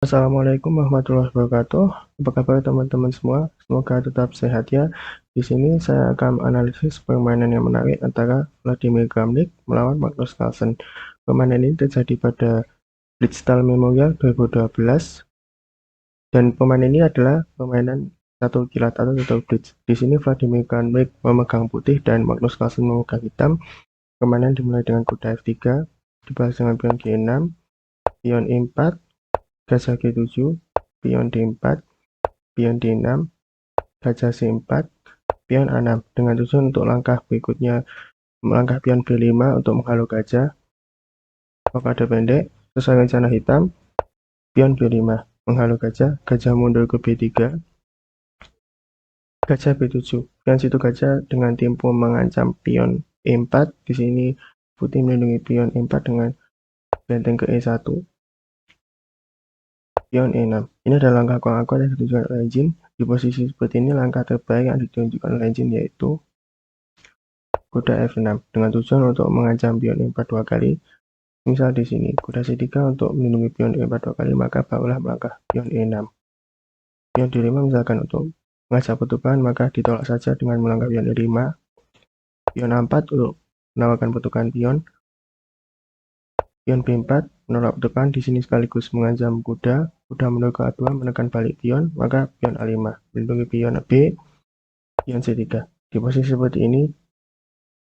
Assalamualaikum warahmatullahi wabarakatuh. Apa kabar teman-teman semua? Semoga tetap sehat ya. Di sini saya akan menganalisis permainan yang menarik antara Vladimir Kramnik melawan Magnus Carlsen. Permainan ini terjadi pada Blitzstall Memorial 2012 dan permainan ini adalah permainan satu kilat atau satu blitz. Di sini Vladimir Kramnik memegang putih dan Magnus Carlsen memegang hitam. Permainan dimulai dengan kuda F3, dibalas dengan pion G6, pion E4, gajah G7, pion D4, pion D6, gajah C4, pion A6. Dengan tujuan untuk langkah berikutnya, melangkah pion B5 untuk menghalau gajah. Blokade pendek, sesuai rencana hitam, pion B5, menghalau gajah, gajah mundur ke B3, gajah B7. Pion situ gajah dengan tempo mengancam pion E4. Di sini putih melindungi pion E4 dengan benteng ke E1. Pion E6. Ini adalah langkah kong yang ditunjukkan oleh engine. Di posisi seperti ini, langkah terbaik yang ditunjukkan oleh engine yaitu kuda F6 dengan tujuan untuk mengancam pion E4 dua kali. Misal di sini, kuda C3 untuk melindungi pion E4 dua kali, maka barulah melangkah pion E6. Pion D5 misalkan untuk mengajak pertukaran, maka ditolak saja dengan melangkah pion E5. Pion A4 untuk menawarkan pertukaran pion. Pion B4 menolak pertukaran, di sini sekaligus mengancam kuda. Kuda mundur ke A2 menekan balik pion, maka pion A5 melindungi pion B, pion C3. Di posisi seperti ini,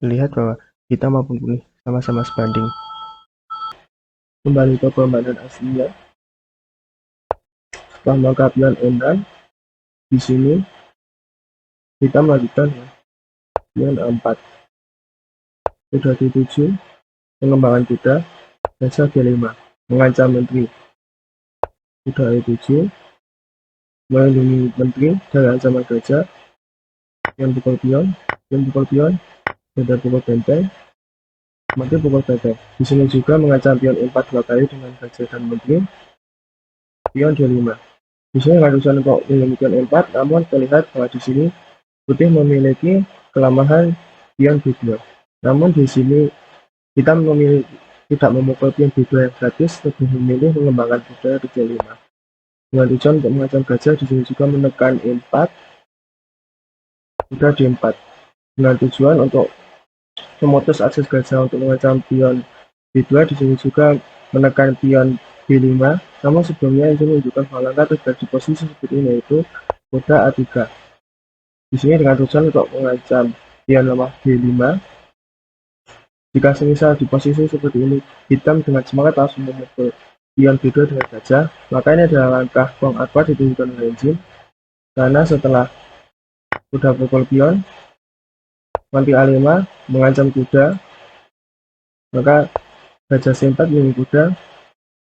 lihat bahwa hitam maupun putih sama-sama sebanding. Kembali ke permainan aslinya. Setelah melangkah pion E6, di sini hitam melanjutkan pion A4. Kuda D7, pengembangan kuda, gajah G5, mengancam menteri. Kuda E7, melindungi menteri dari ancaman gajah. Pion pukul pion, benteng pukul benteng, menteri pukul benteng. Di sini juga mengancam pion E4 dua kali dengan gajah dan menteri. Pion D5. Di sini nggak tujuan untuk melindungi pion E4, namun terlihat bahwa di sini putih memiliki kelemahan pion B2. Namun di sini hitam memilih tidak memukul pion B2 yang gratis, lebih memilih mengembangkan kuda ke C5. Dengan tujuan untuk mengancam gajah, di sini juga menekan E4, kuda D4. Dengan tujuan untuk memutus akses gajah untuk mengancam pion B2, di sini juga menekan pion B5. Namun sebelumnya ini menunjukkan bahwa langkah terjadi posisi seperti ini, yaitu kuda A3. Di sini dengan tujuan untuk mengancam pion lemah B5. Jika semisal di posisi seperti ini, hitam dengan semangat langsung memukul pion B2 dengan gajah, maka ini adalah langkah kong aqua ditunjukkan oleh engine. Karena setelah kuda pukul pion, menteri A5 mengancam kuda, maka gajah C4 melindungi kuda,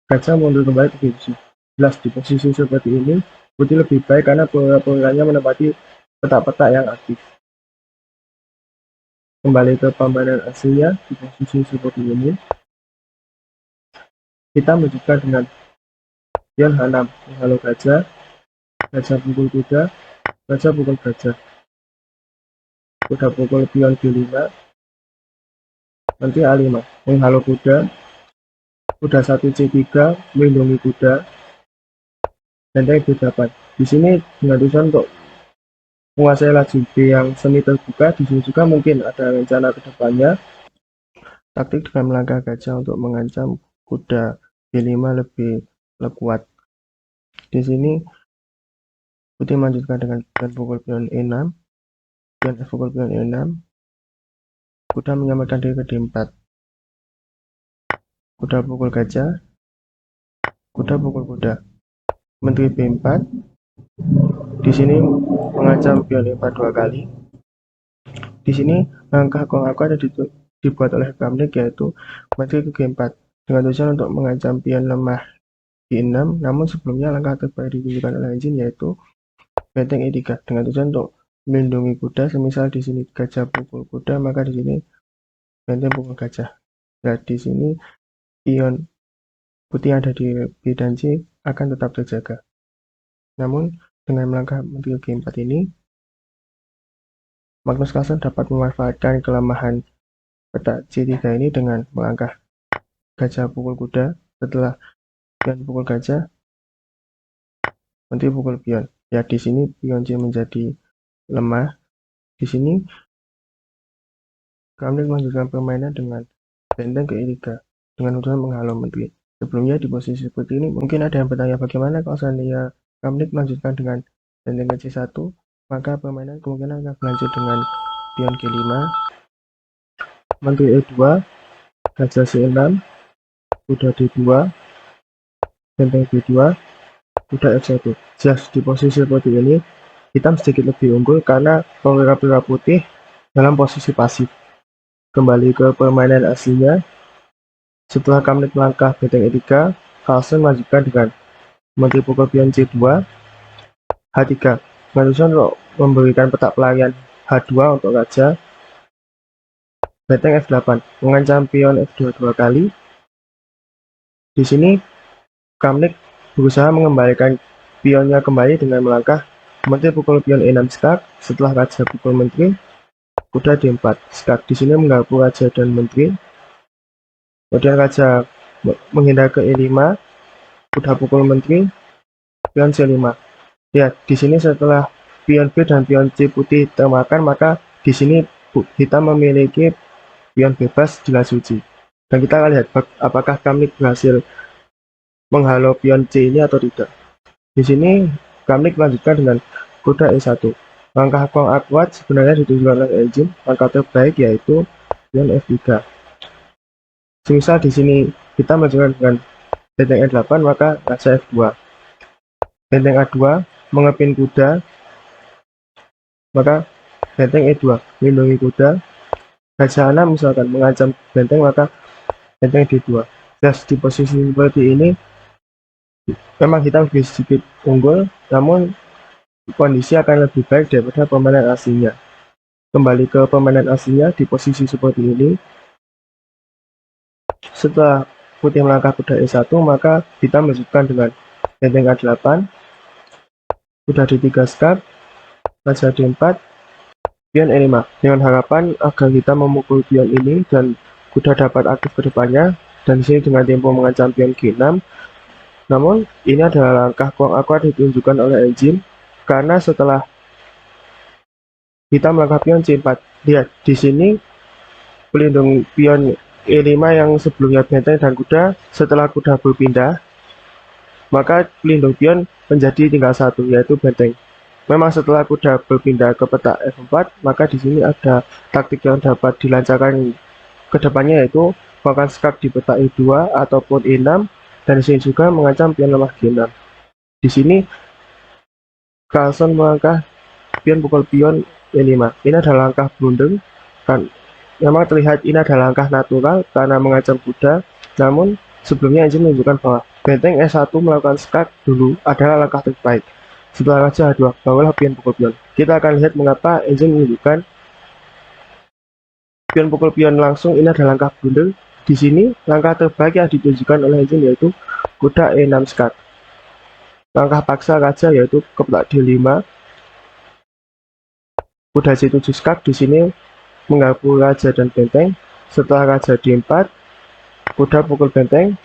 gajah mundur kembali ke B7. Jelas di posisi seperti ini, putih lebih baik karena perwira-perwiranya menempati petak-petak yang aktif. Kembali ke permainan aslinya, di posisi seperti ini, kita melanjutkan dengan pion H6, menghalau gajah, gajah pukul kuda, gajah pukul gajah, kuda pukul pion G5, nanti A5, menghalau kuda, kuda 1 C3, melindungi kuda, benteng B8. Di sini dengan tujuan untuk menguasai laju B yang semi terbuka. Di sini juga mungkin ada rencana ke depannya. Taktik dengan melangkah gajah untuk mengancam kuda B5 lebih kuat. Di sini putih melanjutkan dengan pion pukul pion E6, pion F pukul pion E6, kuda menyelamatkan diri ke D4, kuda pukul gajah, kuda pukul kuda, menteri B4. Di sini mengancam pion E4 dua kali. Di sini langkah kong aqua ada dibuat oleh Kramnik, yaitu menteri ke G4 dengan tujuan untuk mengancam pion lemah G6. Namun sebelumnya langkah terbaik ditunjukkan oleh engine, yaitu benteng E3 dengan tujuan untuk melindungi kuda. Semisal di sini gajah pukul kuda, maka di sini benteng pukul gajah. Nah, di sini pion putih yang ada di B dan C akan tetap terjaga. Namun dengan melangkah menteri ke G4 ini, Magnus Carlsen dapat memanfaatkan kelemahan petak C3 ini dengan melangkah gajah pukul kuda. Setelah pion pukul gajah, menteri pukul pion. Ya, di sini pion C menjadi lemah. Di sini kami melanjutkan permainan dengan benteng ke E3 dengan tujuan menghalau menteri. Sebelumnya di posisi seperti ini mungkin ada yang bertanya bagaimana kalau seandainya Kamlik melanjutkan dengan benteng ke C1, maka permainan kemungkinan akan berlanjut dengan pion G5, menteri E2, gajah C6, kuda D2, benteng B2, kuda F1. Jelas di posisi seperti ini hitam sedikit lebih unggul karena perwira-perwira putih dalam posisi pasif. Kembali ke permainan aslinya, setelah Kamlik melangkah benteng E3, Carlsen melanjutkan dengan menteri pukul pion C2, H3. Menyusun untuk memberikan petak pelarian H2 untuk raja, benteng F8, mengancam pion F2 dua kali. Di sini Kamlik berusaha mengembalikan pionnya kembali dengan melangkah menteri pukul pion E6 skak, setelah raja pukul menteri, kuda D4 skak. Di sini menggabung raja dan menteri. Kemudian raja menghindar ke E5, kuda pukul menteri, pion C5. Ya, di sini setelah pion B dan pion C putih termakan, maka di sini hitam memiliki pion bebas di suci. Dan kita akan lihat apakah Kamlik berhasil menghalau pion C ini atau tidak. Di sini Kamlik melanjutkan dengan kuda E1. Langkah Kong Akwat sebenarnya ditunjukkan oleh engine. Langkah terbaik yaitu pion F3. Semisal di sini kita melanjutkan dengan benteng E8, maka raja F2. Benteng A2 mengepin kuda, maka benteng E2 melindungi kuda. Raja A6 misalkan mengancam benteng, maka benteng D2. Just di posisi seperti ini memang hitam sedikit unggul, namun kondisi akan lebih baik daripada permainan aslinya. Kembali ke permainan aslinya di posisi seperti ini, setelah putih melangkah kuda E1, maka hitam melanjutkan dengan benteng A8, kuda D3 skak, raja D4, pion E5, dengan harapan agar kita memukul pion ini dan kuda dapat aktif ke depannya, dan disini dengan tempo mengancam pion G6. Namun ini adalah langkah Kong Akwat ditunjukkan oleh engine karena setelah kita melangkah pion C4, lihat di sini pelindung pion E5 yang sebelumnya benteng dan kuda, setelah kuda berpindah, maka pelindung pion menjadi tinggal satu, yaitu benteng. Memang setelah kuda berpindah ke peta F4, maka di sini ada taktik yang dapat dilancarkan ke depannya, yaitu melakukan skak di peta E2 ataupun E6, dan di sini juga mengancam pion lemah G6. Di sini Carlsen melangkah pion pukul pion E5. Ini adalah langkah blunder, kan memang terlihat ini adalah langkah natural karena mengancam kuda, namun sebelumnya engine menunjukkan bahwa benteng E1 melakukan skak dulu adalah langkah terbaik. Setelah raja H2, barulah pion pukul pion. Kita akan lihat mengapa engine menunjukkan pion pukul pion langsung ini adalah langkah blunder. Di sini langkah terbaik yang ditunjukkan oleh engine yaitu kuda E6 skak. Langkah paksa raja yaitu ke peta D5, kuda C7 skak. Di sini menggabung raja dan benteng. Setelah raja D4, kuda pukul benteng,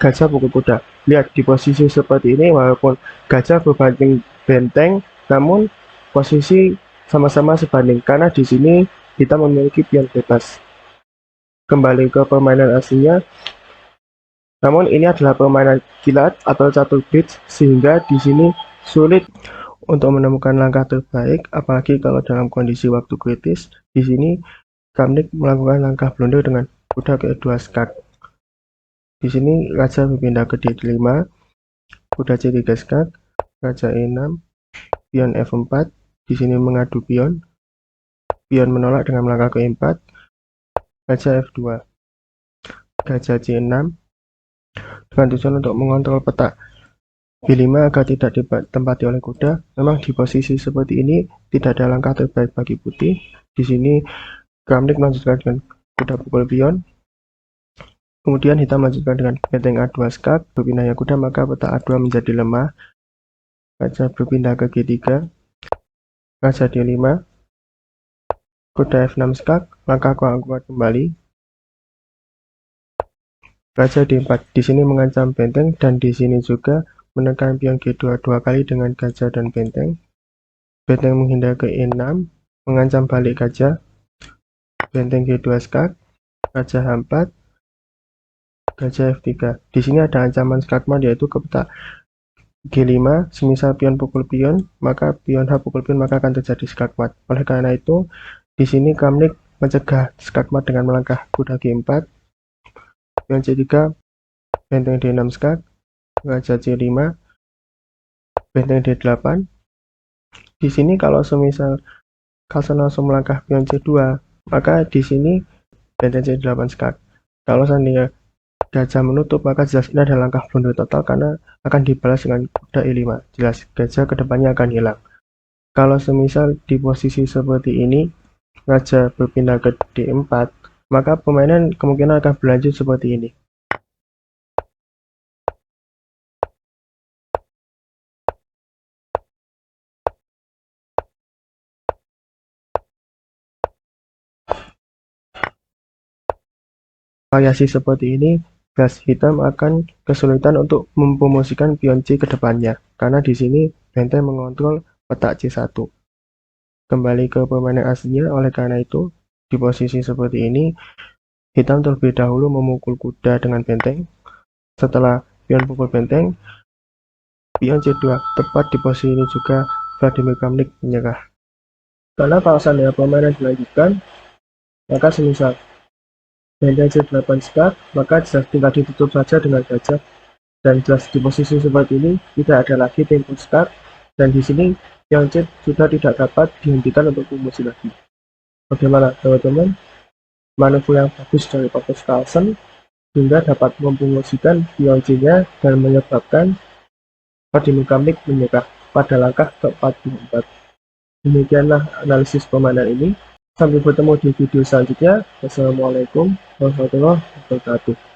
gajah pukul kuda. Lihat di posisi seperti ini, walaupun gajah berbanding benteng, namun posisi sama-sama sebanding karena di sini kita memiliki pion bebas. Kembali ke permainan aslinya, namun ini adalah permainan kilat atau catur bridge, sehingga di sini sulit untuk menemukan langkah terbaik, apalagi kalau dalam kondisi waktu kritis. Di sini Kamlik melakukan langkah blunder dengan kuda ke E2 skak. Di sini raja berpindah ke D5, kuda C3 skak, raja E6, pion F4. Di sini mengadu pion menolak dengan melangkah ke E4, raja F2, gajah C6 dengan tujuan untuk mengontrol peta B5 agar tidak ditempati oleh kuda. Memang di posisi seperti ini tidak ada langkah terbaik bagi putih. Di sini Kamlik melanjutkan dengan kuda pukul pion. Kemudian hitam melanjutkan dengan benteng A2 skak. Berpindahnya kuda maka peta A2 menjadi lemah. Raja berpindah ke G3, raja D5, kuda F6 skak. Langkah Kong Akwat kembali, raja D4. Di sini mengancam benteng dan di sini juga menekan pion G2 dua kali dengan gajah dan benteng. Benteng menghindar ke E6, mengancam balik gajah. Benteng G2 skak, gajah H4, gajah F3. Di sini ada ancaman skakmat yaitu ke peta G5, semisal pion pukul pion, maka pion H pukul pion, maka akan terjadi skakmat. Oleh karena itu, di sini Kramnik mencegah skakmat dengan melangkah kuda G4, pion C3, benteng D6 skak, gajah C5, benteng D8. Di sini kalau semisal Carlsen langsung melangkah pion C2, maka di sini benteng C8 skak. Kalau seandainya gajah menutup, maka jelas ini adalah langkah blunder total karena akan dibalas dengan kuda E5. Jelas gajah kedepannya akan hilang. Kalau semisal di posisi seperti ini, raja berpindah ke D4, maka permainan kemungkinan akan berlanjut seperti ini. Variasi seperti ini, gas hitam akan kesulitan untuk mempromosikan pion C ke depannya, karena di sini benteng mengontrol petak C1. Kembali ke permainan aslinya, oleh karena itu, di posisi seperti ini, hitam terlebih dahulu memukul kuda dengan benteng. Setelah pion pukul benteng, pion C2, tepat di posisi ini juga Vladimir Kramnik menyerah. Karena kalau seandainya permainan dilanjutkan, maka semisal benteng C8 skak, maka jelas tinggal ditutup saja dengan gajah, dan jelas di posisi seperti ini tidak ada lagi tempo skak, dan di sini pion C sudah tidak dapat dihentikan untuk promosi lagi. Bagaimana teman-teman? Manuver yang bagus dari Magnus Carlsen hingga dapat mempromosikan pion C-nya dan menyebabkan Vladimir Kramnik menyerah pada langkah ke-44. Demikianlah analisis permainan ini. Sampai bertemu di video selanjutnya. Wassalamualaikum warahmatullahi wabarakatuh.